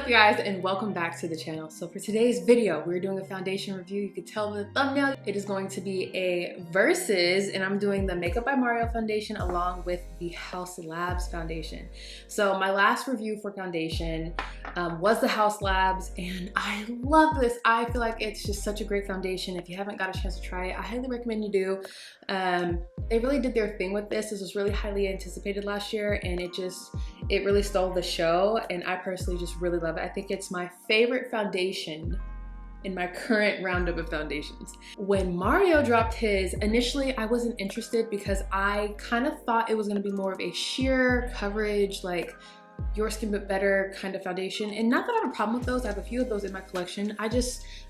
up, guys, and welcome back to the channel. So for today's video, we're doing a foundation review. You could tell by the thumbnail, it is going to be a versus, and I'm doing the Makeup by Mario foundation along with the Haus Labs foundation. So my last review for foundation was the Haus Labs, and I love this. I feel like it's just such a great foundation. If you haven't got a chance to try it, I highly recommend you do. They really did their thing with this. This was really highly anticipated last year, and it really stole the show, and I personally just really love it. I think it's my favorite foundation in my current roundup of foundations. When Mario dropped his, initially I wasn't interested because I kind of thought it was gonna be more of a sheer coverage, like your skin but better kind of foundation. And not that I have a problem with those, I have a few of those in my collection. I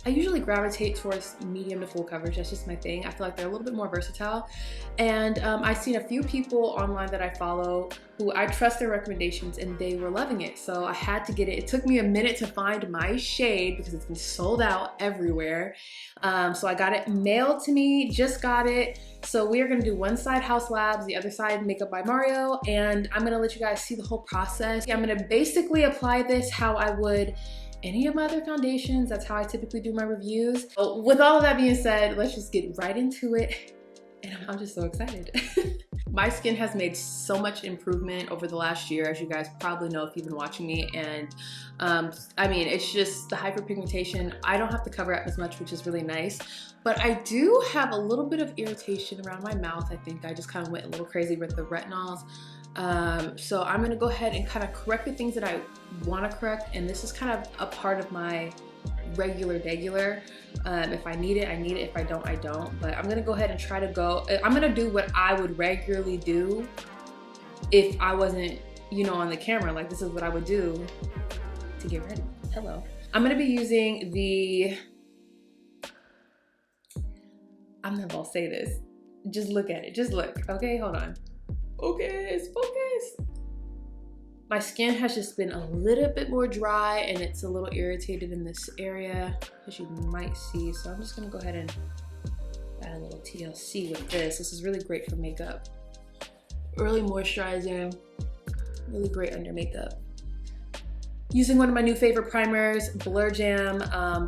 usually gravitate towards medium to full coverage. That's just my thing. I feel like they're a little bit more versatile. And I've seen a few people online that I follow who I trust their recommendations, and they were loving it. So I had to get it. It took me a minute to find my shade because it's been sold out everywhere. So I got it mailed to me, just got it. So we are gonna do one side Haus Labs, the other side Makeup by Mario, and I'm gonna let you guys see the whole process. I'm gonna basically apply this how I would any of my other foundations. That's how I typically do my reviews. So with all of that being said, let's just get right into it. And I'm just so excited. My skin has made so much improvement over the last year, as you guys probably know if you've been watching me. And I mean, it's just the hyperpigmentation. I don't have to cover up as much, which is really nice. But I do have a little bit of irritation around my mouth. I think I just kind of went a little crazy with the retinols. So I'm gonna go ahead and kind of correct the things that I want to correct. And this is kind of a part of my regular. If I need it, I need it. If I don't, I don't. But I'm gonna go ahead and try to go. I'm gonna do what I would regularly do if I wasn't, you know, on the camera. Like, this is what I would do to get ready. Hello. I'm gonna be using the, I'm not gonna say this. Just look at it. Just look. Okay, hold on. Focus. My skin has just been a little bit more dry, and it's a little irritated in this area, as you might see. So I'm just gonna go ahead and add a little TLC with this. This is really great for makeup. Really moisturizing, really great under makeup. Using one of my new favorite primers, Blur Jam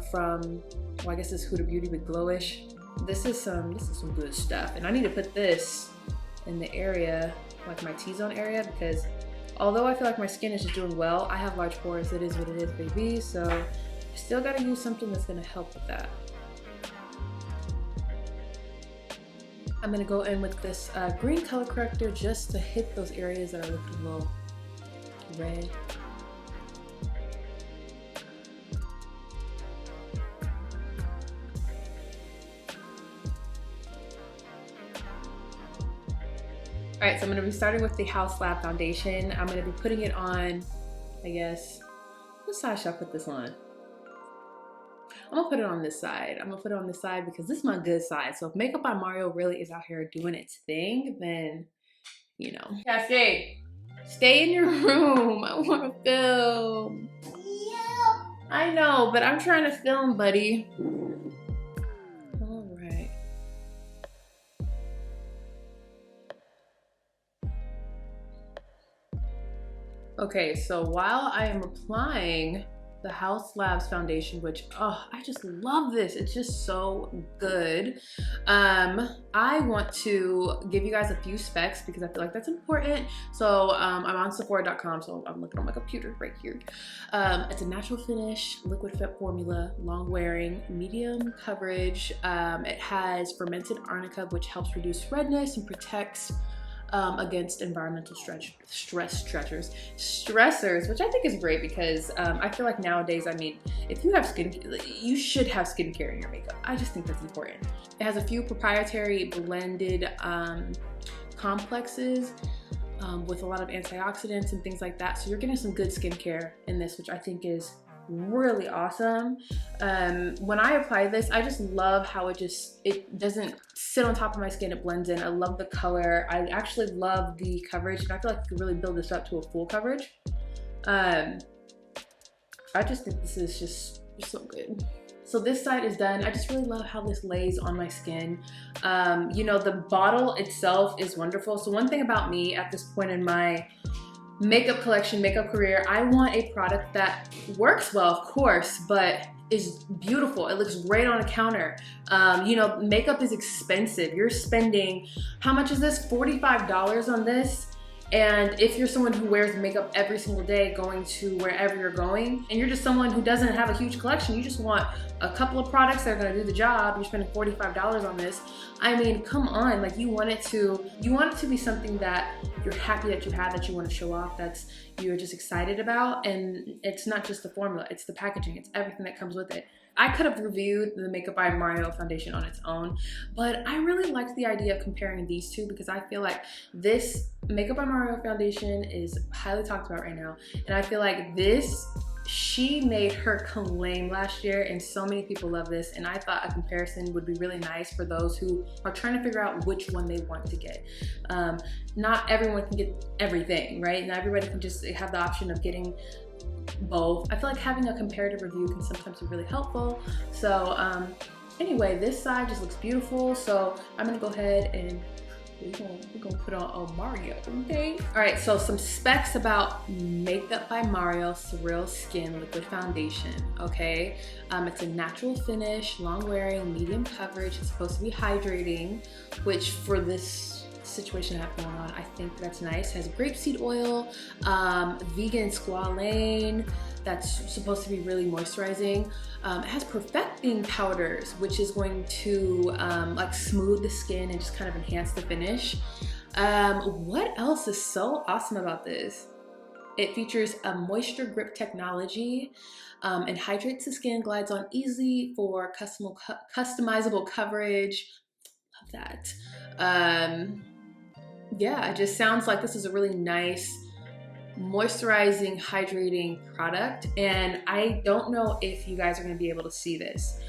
from, well, I guess this is Huda Beauty with Glowish. This is some good stuff, and I need to put this in the area, like my T-zone area, because although I feel like my skin is just doing well, I have large pores. It is what it is, baby. So I still gotta use something that's gonna help with that. I'm gonna go in with this green color corrector just to hit those areas that are looking a little red. All right, so I'm gonna be starting with the Haus Lab foundation. I'm gonna be putting it on, I guess, what side should I put this on? I'm gonna put it on this side. I'm gonna put it on this side because this is my good side. So if Makeup by Mario really is out here doing its thing, then, you know. Yeah, stay in your room. I wanna film. Yeah. I know, but I'm trying to film, buddy. Okay, so while I am applying the Haus Labs foundation, which, oh, I just love this. It's just so good. I want to give you guys a few specs because I feel like that's important. So I'm on Sephora.com, so I'm looking on my computer right here. It's a natural finish, liquid fit formula, long wearing, medium coverage. It has fermented arnica, which helps reduce redness and protects against environmental stressors, which I think is great because I feel like nowadays, I mean, if you have you should have skincare in your makeup. I just think that's important. It has a few proprietary blended complexes with a lot of antioxidants and things like that. So you're getting some good skincare in this, which I think is really awesome. When I apply this, I just love how it doesn't sit on top of my skin, it blends in. I love the color. I actually love the coverage, and I feel like you can really build this up to a full coverage. I just think this is just so good. So this side is done. I just really love how this lays on my skin. You know, the bottle itself is wonderful. So one thing about me at this point in my makeup collection, makeup career, I want a product that works well, of course, but is beautiful. It looks great on a counter. You know, makeup is expensive. You're spending, how much is this? $45 on this. And if you're someone who wears makeup every single day going to wherever you're going, and you're just someone who doesn't have a huge collection, you just want a couple of products that are gonna do the job, you're spending $45 on this. I mean, come on, like you want it to be something that you're happy that you have, that you want to show off, that's you're just excited about. And it's not just the formula, it's the packaging, it's everything that comes with it. I could have reviewed the Makeup by Mario foundation on its own, but I really liked the idea of comparing these two because I feel like this Makeup by Mario foundation is highly talked about right now. And I feel like this, she made her claim last year and so many people love this, and I thought a comparison would be really nice for those who are trying to figure out which one they want to get. Not everyone can get everything, right? Not everybody can just have the option of getting both. I feel like having a comparative review can sometimes be really helpful. So anyway, this side just looks beautiful, so I'm gonna go ahead and we're gonna put on Mario, okay? All right, so some specs about Makeup by Mario Surreal Skin Liquid Foundation, okay? It's a natural finish, long wearing, medium coverage. It's supposed to be hydrating, which for this situation I have going on, I think that's nice. It has grapeseed oil, vegan squalane, that's supposed to be really moisturizing. It has perfecting powders, which is going to like smooth the skin and just kind of enhance the finish. What else is so awesome about this? It features a moisture grip technology and hydrates the skin, glides on easily for customizable coverage. Love that. Yeah, it just sounds like this is a really nice moisturizing, hydrating product, and I don't know if you guys are going to be able to see this.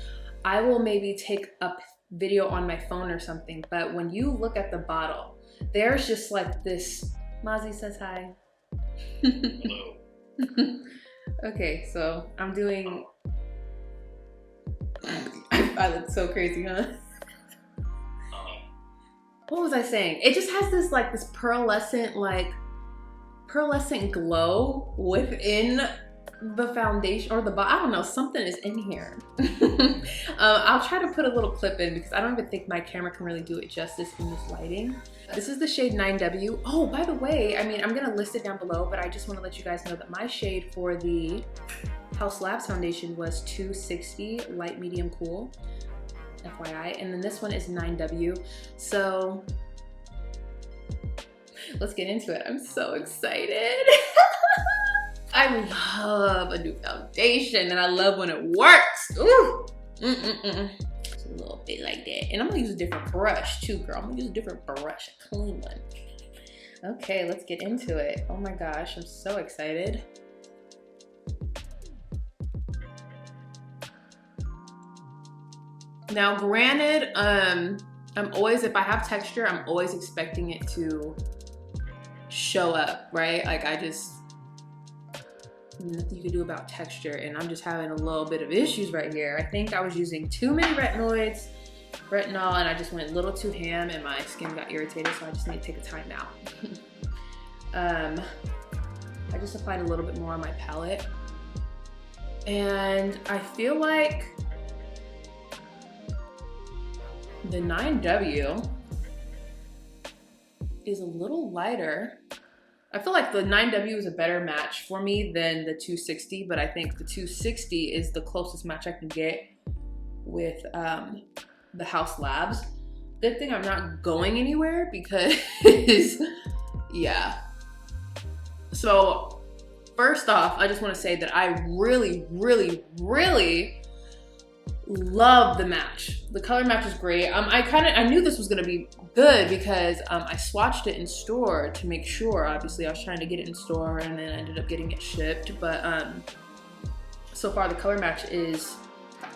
I will maybe take a video on my phone or something, but when you look at the bottle, there's just like this. Mozzie says hi. Hello. Okay, so I'm doing I look so crazy, huh? What was I saying? It just has this like this pearlescent glow within the foundation or the I don't know, something is in here. I'll try to put a little clip in because I don't even think my camera can really do it justice in this lighting. This is the shade 9W. Oh, by the way, I mean, I'm gonna list it down below, but I just want to let you guys know that my shade for the Haus Labs foundation was 260 light, medium, cool. FYI, and then this one is 9W. So let's get into it. I'm so excited. I love a new foundation and I love when it works. Ooh. Just a little bit like that. And I'm gonna use a different brush too, girl. I'm gonna use a different brush, a clean one. Okay, let's get into it. Oh my gosh, I'm so excited. Now, granted, I'm always, if I have texture, I'm always expecting it to show up, right? Like nothing you can do about texture, and I'm just having a little bit of issues right here. I think I was using too many retinol, and I just went a little too ham, and my skin got irritated, so I just need to take a time out. I just applied a little bit more on my palette, and I feel like the 9W is a little lighter. I feel like the 9W is a better match for me than the 260, but I think the 260 is the closest match I can get with the Haus Labs. Good thing I'm not going anywhere because, yeah. So first off, I just want to say that I really, really, really love the match. The color match is great. I knew this was gonna be good because I swatched it in store to make sure. Obviously, I was trying to get it in store and then I ended up getting it shipped. But so far the color match is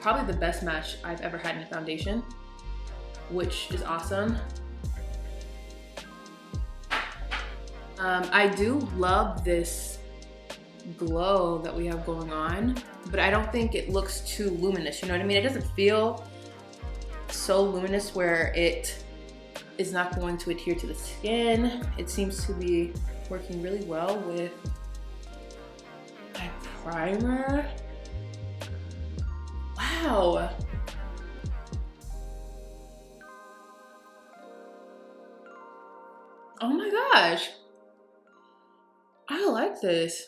probably the best match I've ever had in a foundation, which is awesome. I do love this glow that we have going on, but I don't think it looks too luminous, you know what I mean? It doesn't feel so luminous where it is not going to adhere to the skin. It seems to be working really well with my primer. Wow. Oh my gosh. I like this.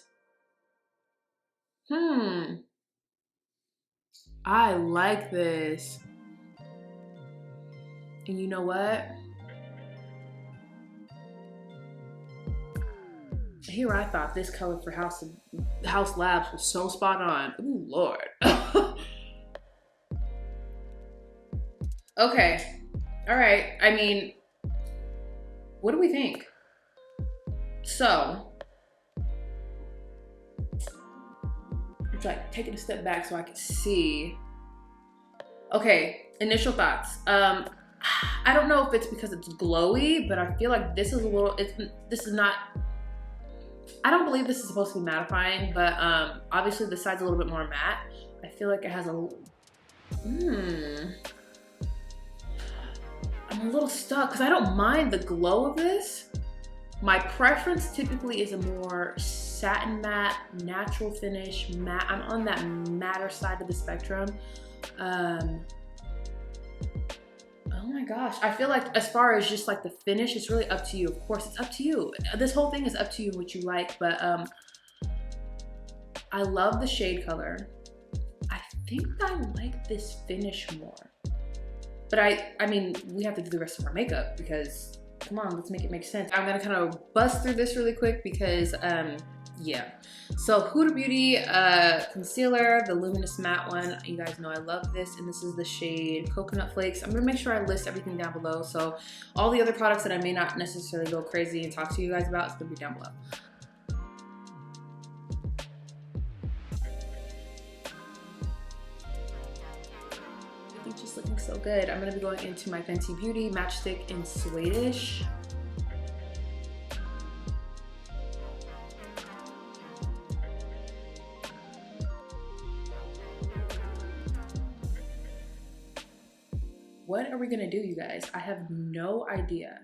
I like this. And you know what? Here I thought this color for Haus Labs was so spot on. Ooh, Lord. Okay. All right. I mean, what do we think? So, it's like taking a step back so I can see. Okay, initial thoughts. I don't know if it's because it's glowy, but I feel like this is a little, this is not, I don't believe this is supposed to be mattifying, but obviously the side's a little bit more matte. I feel like it has a, I'm a little stuck because I don't mind the glow of this. My preference typically is a more satin matte, natural finish matte. I'm on that matter side of the spectrum. Oh my gosh, I feel like as far as just like the finish, it's really up to you. Of course, it's up to you. This whole thing is up to you what you like, but I love the shade color. I think I like this finish more. But I mean, we have to do the rest of our makeup because, come on, let's make it make sense. I'm gonna kind of bust through this really quick because, yeah. So Huda Beauty concealer, the luminous matte one. You guys know I love this, and this is the shade Coconut Flakes. I'm gonna make sure I list everything down below. So all the other products that I may not necessarily go crazy and talk to you guys about, it's gonna be down below. Just looking so good. I'm gonna be going into my Fenty Beauty Matchstick in Swedish. What are we gonna do, you guys? I have no idea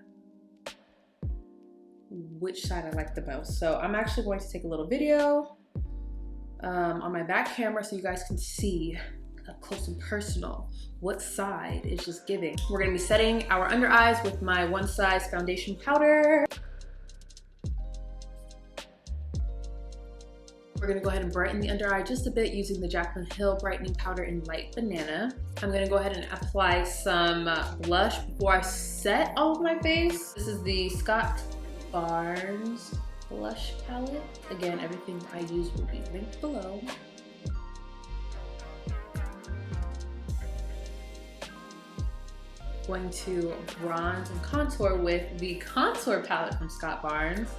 which side I like the most. So I'm actually going to take a little video on my back camera so you guys can see up close and personal what side is just giving. We're gonna be setting our under eyes with my One Size foundation powder. We're gonna go ahead and brighten the under eye just a bit using the Jaclyn Hill brightening powder in Light Banana. I'm gonna go ahead and apply some blush before I set all of my face. This is the Scott Barnes blush palette. Again, everything I use will be linked below. Going to bronze and contour with the contour palette from Scott Barnes.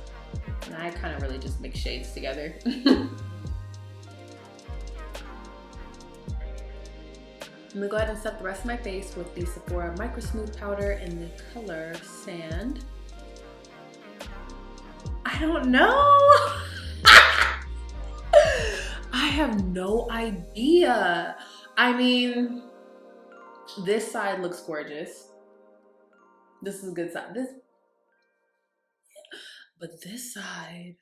And I kind of really just mix shades together. I'm gonna go ahead and set the rest of my face with the Sephora Micro Smooth powder in the color Sand. I don't know. I have no idea. I mean, this side looks gorgeous. This is a good side. But this side,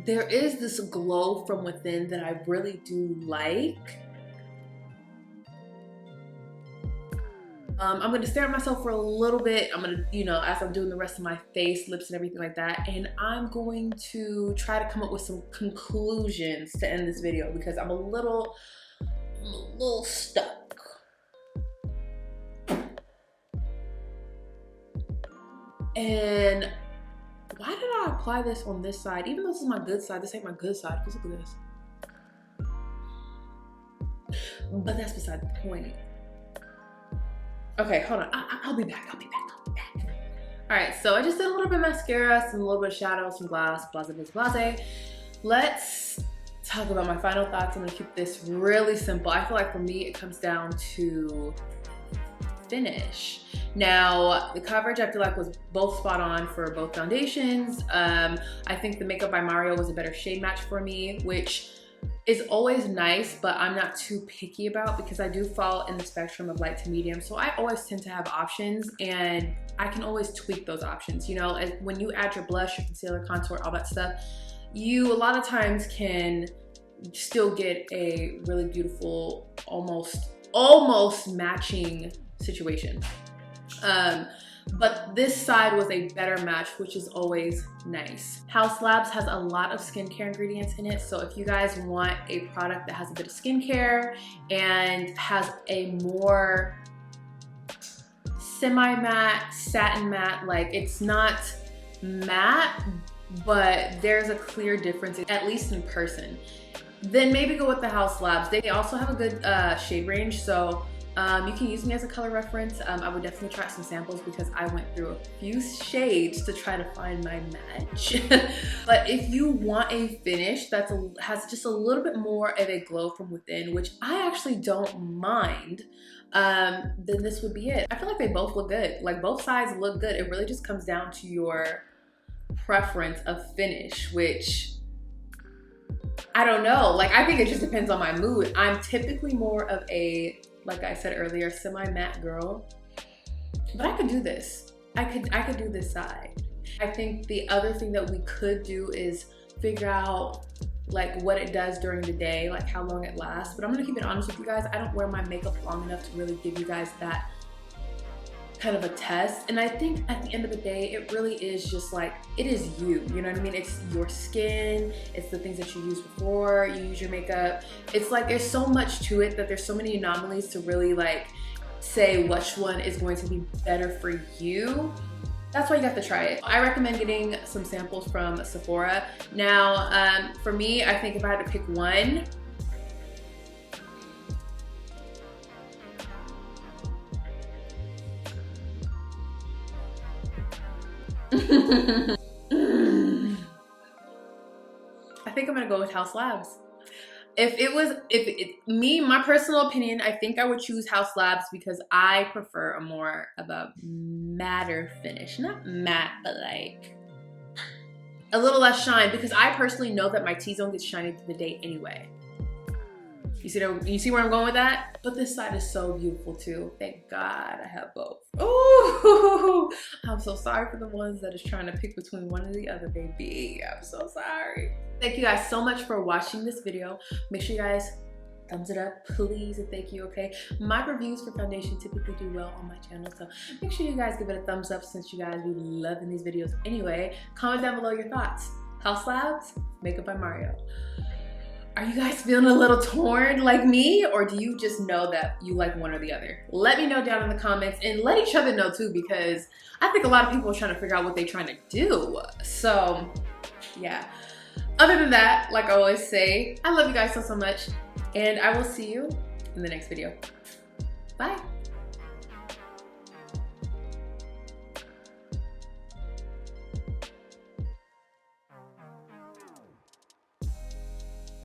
there is this glow from within that I really do like. I'm gonna stare at myself for a little bit. I'm gonna, you know, as I'm doing the rest of my face, lips and everything like that, and I'm going to try to come up with some conclusions to end this video because I'm a little stuck. And why did I apply this on this side? Even though this is my good side, this ain't my good side. Because look at this. But that's beside the point. Okay, hold on. I'll be back. I'll be back. All right, so I just did a little bit of mascara, some little bit of shadow, some gloss, blase. Let's talk about my final thoughts. I'm gonna keep this really simple. I feel like for me, it comes down to finish. Now, the coverage I feel like was both spot on for both foundations. I think the Makeup by Mario was a better shade match for me, which is always nice, but I'm not too picky about because I do fall in the spectrum of light to medium. So I always tend to have options and I can always tweak those options. You know, when you add your blush, your concealer, contour, all that stuff, you a lot of times can still get a really beautiful, almost matching situation. But this side was a better match, which is always nice. Haus Labs has a lot of skincare ingredients in it. So if you guys want a product that has a bit of skincare and has a more semi-matte, satin matte, like it's not matte, but there's a clear difference, at least in person, then maybe go with the Haus Labs. They also have a good shade range. So you can use me as a color reference. I would definitely try some samples because I went through a few shades to try to find my match. But if you want a finish that has just a little bit more of a glow from within, which I actually don't mind, then this would be it. I feel like they both look good. Like both sides look good. It really just comes down to your preference of finish, which I don't know. Like I think it just depends on my mood. I'm typically more of a, like I said earlier, semi-matte girl, but I could do this. I could do this side. I think the other thing that we could do is figure out like what it does during the day, like how long it lasts. But I'm gonna keep it honest with you guys. I don't wear my makeup long enough to really give you guys that kind of a test. And I think at the end of the day, it really is just like, it is you know what I mean? It's your skin, it's the things that you use before you use your makeup. It's like, there's so much to it that there's so many anomalies to really like say which one is going to be better for you. That's why you have to try it. I recommend getting some samples from Sephora. Now, for me, I think if I had to pick one, I think I'm gonna go with Haus Labs. My personal opinion, I think I would choose Haus Labs because I prefer a more of a matter finish. Not matte, but like a little less shine, because I personally know that my T-zone gets shiny through the day anyway. You see where I'm going with that? But this side is so beautiful too. Thank God I have both. Oh, I'm so sorry for the ones that is trying to pick between one or the other, baby. I'm so sorry. Thank you guys so much for watching this video. Make sure you guys thumbs it up, please, and thank you, okay? My reviews for foundation typically do well on my channel, so make sure you guys give it a thumbs up since you guys be loving these videos anyway. Comment down below your thoughts. Haus Labs, Makeup by Mario. Are you guys feeling a little torn like me, or do you just know that you like one or the other? Let me know down in the comments, and let each other know too, because I think a lot of people are trying to figure out what they're trying to do. So yeah, other than that, like I always say, I love you guys so much, and I will see you in the next video. Bye.